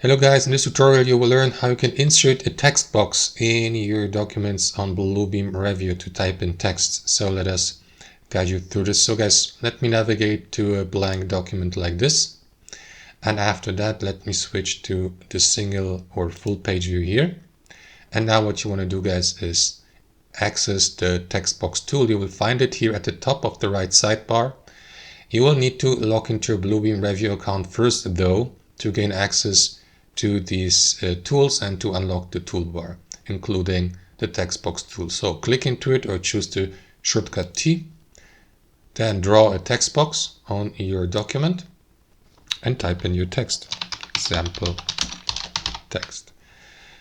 Hello guys, in this tutorial you will learn how you can insert a text box in your documents on Bluebeam Revu to type in text. So let us guide you through this. So guys, let me navigate to a blank document like this. And after that, let me switch to the single or full page view here. And now what you want to do guys is access the text box tool. You will find it here at the top of the right sidebar. You will need to log into your Bluebeam Revu account first though to gain access to these tools and to unlock the toolbar, including the text box tool. So click into it or choose the shortcut T, then draw a text box on your document and type in your text, example text.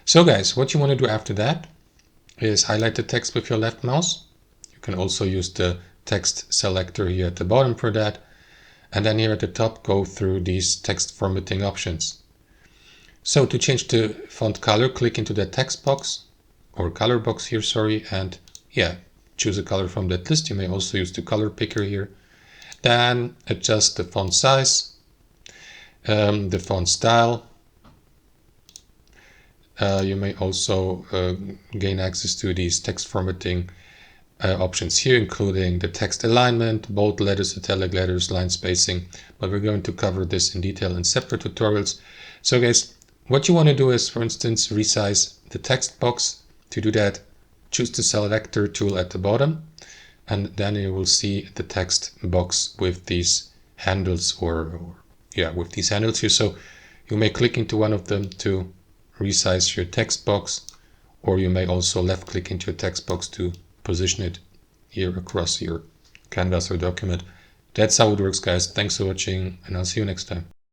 So guys, what you want to do after that is highlight the text with your left mouse. You can also use the text selector here at the bottom for that. And then here at the top, go through these text formatting options. So to change the font color, click into the text box or color box here, sorry, and choose a color from that list. You may also use the color picker here. Then adjust the font size, the font style. You may also gain access to these text formatting options here, including the text alignment, bold letters, italic letters, line spacing, but we're going to cover this in detail in separate tutorials. So guys, what you want to do is, for instance, resize the text box. To do that, choose the selector tool at the bottom, and then you will see the text box with these handles with these handles here. So you may click into one of them to resize your text box, or you may also left click into your text box to position it here across your canvas or document. That's how it works, guys. Thanks for watching, and I'll see you next time.